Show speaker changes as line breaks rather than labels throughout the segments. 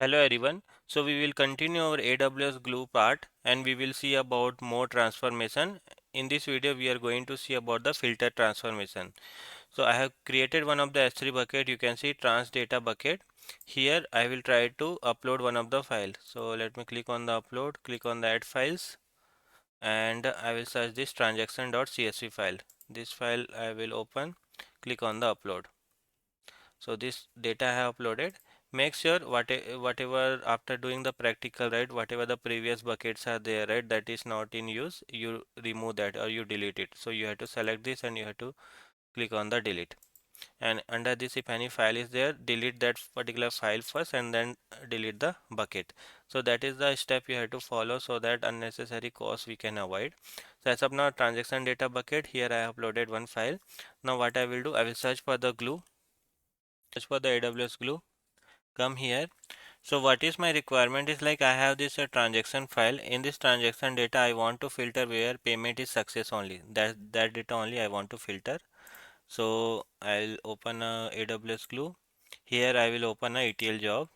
Hello everyone. So we will continue our AWS Glue part and we will see about more transformation. In this video we are going to see about the filter transformation. So I have created one of the S3 bucket. You can see trans data bucket. Here I will try to upload one of the files. So let me click on the upload, click on the add files and I will search this transaction.csv file. This file I will open, click on the upload. So this data I have uploaded. Make sure whatever after doing the practical, right, whatever the previous buckets are there, right, that is not in use, you remove that or you delete it. So you have to select this and you have to click on the delete. And under this, if any file is there, delete that particular file first and then delete the bucket. So that is the step you have to follow so that unnecessary cost we can avoid. So as of now, transaction data bucket, here I have uploaded one file. Now what I will do, I will search for the glue. Search for the AWS Glue, come here. So what is my requirement is like I have this transaction file. In this transaction data I want to filter where payment is success only. That data only I want to filter. So I'll open a AWS Glue. Here I will open a ETL job.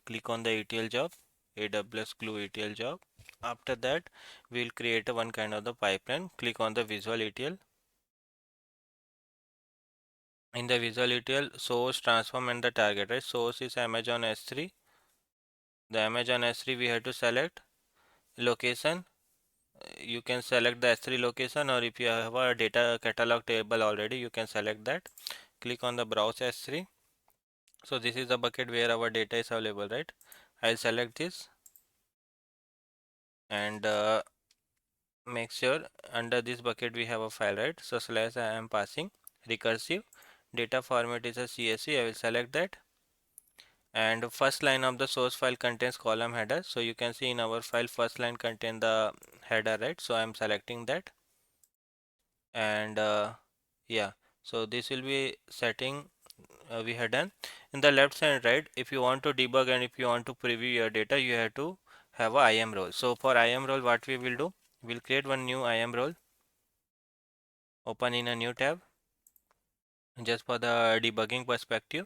Click on the ETL job, AWS Glue ETL job. After that we'll create a one kind of the pipeline. Click on the Visual ETL. In the Visual ETL, source, transform and the target, right? Source is Amazon S3. The Amazon S3 we have to select. Location, you can select the S3 location, or if you have a data catalog table already, you can select that. Click on the browse S3. So this is the bucket where our data is available, right? I'll select this and make sure under this bucket we have a file, right? So slash I am passing recursive data format is a CSV. I will select that. And first line of the source file contains column header. So you can see in our file first line contain the header, right? So I'm selecting that. And yeah, so this will be setting we had done. In the left side, right, if you want to debug and if you want to preview your data, you have to have a IAM role. So for IAM role, what we will do, we'll create one new IAM role, open in a new tab just for the debugging perspective.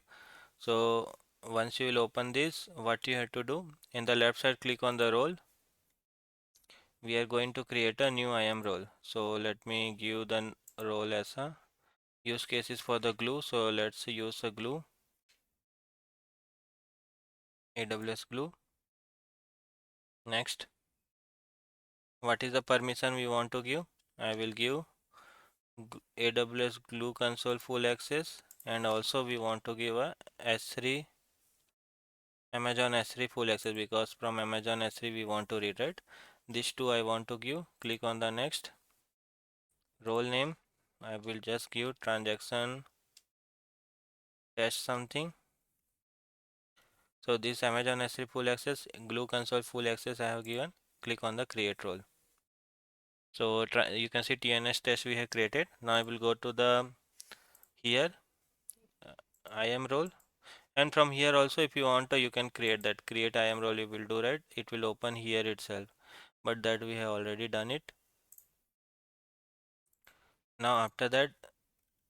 So once you will open this, what you have to do, in the left side, click on the role. We are going to create a new IAM role. So let me give the role as a use cases for the glue. So let's use a glue, AWS Glue. Next, what is the permission we want to give? I will give AWS Glue Console full access, and also we want to give a S3 Amazon S3 full access because from Amazon S3 we want to read it. These two I want to give. Click on the next. Role name, I will just give transaction test something. So this Amazon S3 full access, Glue Console full access I have given. Click on the create role. So you can see TNS test we have created. Now I will go to the here IAM role, and from here also if you want to you can create that create IAM role. You will do, right, it will open here itself, but that we have already done it. Now after that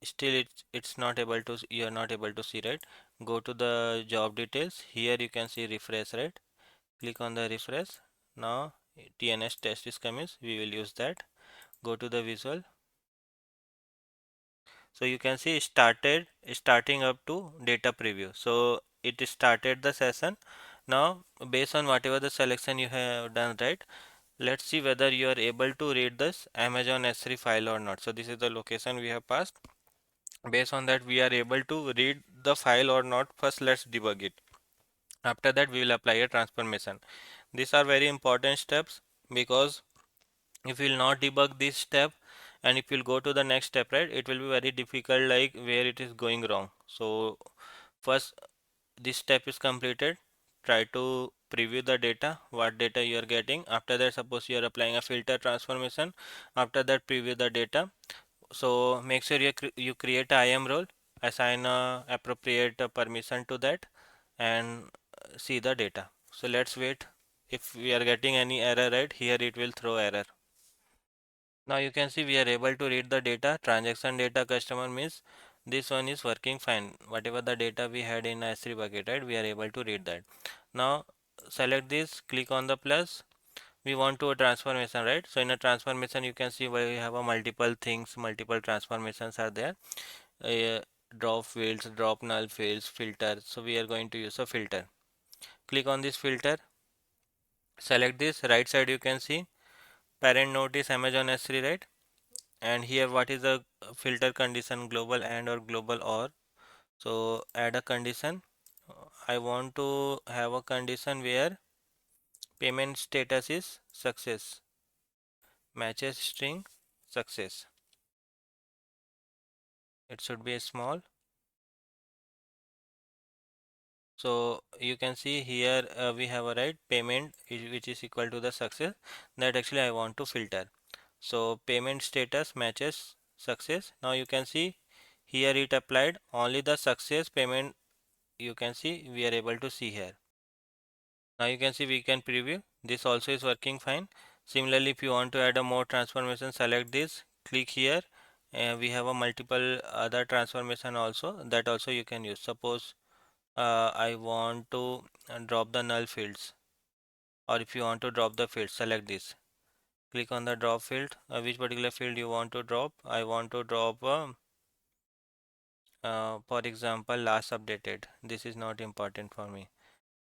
still it's not able to, you are not able to see, right? Go to the job details. Here you can see refresh, right? Click on the refresh. Now TNS test is coming, we will use that. Go to the visual. So you can see starting up to data preview. So it started the session. Now based on whatever the selection you have done, right, let's see whether you are able to read this Amazon S3 file or not. So this is the location we have passed. Based on that we are able to read the file or not. First let's debug it. After that we will apply a transformation. These are very important steps because if you will not debug this step and if you'll go to the next step, right, it will be very difficult, like where it is going wrong. So first this step is completed, try to preview the data, what data you are getting. After that, suppose you are applying a filter transformation, after that preview the data. So make sure you create a IAM role, assign a appropriate permission to that, and see the data. So let's wait. If we are getting any error, right, here it will throw error. Now you can see we are able to read the data. Transaction data customer means this one is working fine. Whatever the data we had in S3 bucket, right, we are able to read that. Now select this, click on the plus. We want to a transformation, right? So in a transformation you can see where we have a multiple things, multiple transformations are there. uh, Drop fields, drop null fields, filter. So we are going to use a filter. Click on this filter, select this. Right side you can see parent node is Amazon S3, right? And here what is the filter condition, global and or global or. So add a condition. I want to have a condition where payment status is success, matches string success. It should be a small. So you can see here we have a right payment which is equal to the success that actually I want to filter. So payment status matches success. Now you can see here it applied only the success payment. You can see we are able to see here. Now you can see we can preview. This also is working fine. Similarly, if you want to add a more transformation, select this, click here. And we have a multiple other transformation also that also you can use. Suppose I want to drop the null fields, or if you want to drop the field, select this. Click on the drop field. Which particular field you want to drop? I want to drop, for example, last updated. This is not important for me.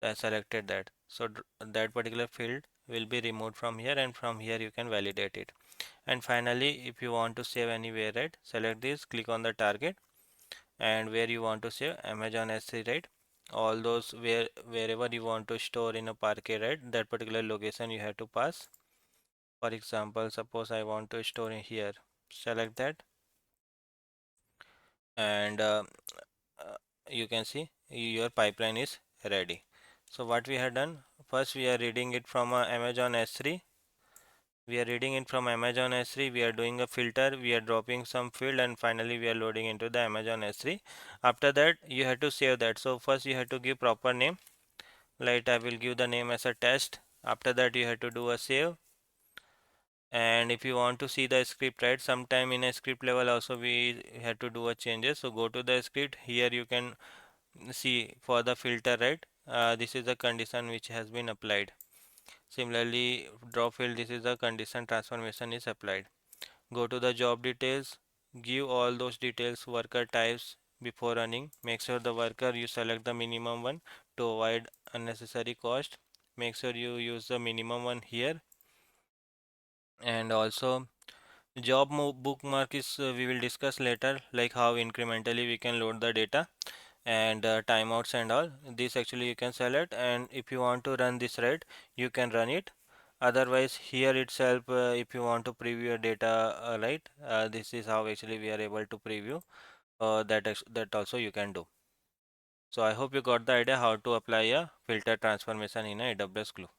I selected that. So that particular field will be removed from here, and from here you can validate it. And finally, if you want to save anywhere, right, select this, click on the target, and where you want to save Amazon S3, right? All those wherever you want to store in a Parquet, right? That particular location you have to pass. For example, suppose I want to store in here. Select that, and uh, you can see your pipeline is ready. So what we have done, first we are reading it from Amazon S3. We are reading it from Amazon S3. We are doing a filter. We are dropping some field, and finally we are loading into the Amazon S3. After that, you have to save that. So first you have to give proper name. Like I will give the name as a test. After that, you have to do a save. And if you want to see the script, right, sometime in a script level also we have to do a changes. So go to the script. Here you can see for the filter, right? This is the condition which has been applied. Similarly, drop field, this is the condition transformation is applied. Go to the job details, give all those details, worker types before running. Make sure the worker you select the minimum one to avoid unnecessary cost. Make sure you use the minimum one here. And also bookmark is we will discuss later, like how incrementally we can load the data and timeouts and all. This actually you can select, and if you want to run this, right, you can run it. Otherwise here itself, if you want to preview your data, right, this is how actually we are able to preview. That also you can do. So I hope you got the idea how to apply a filter transformation in a AWS Glue.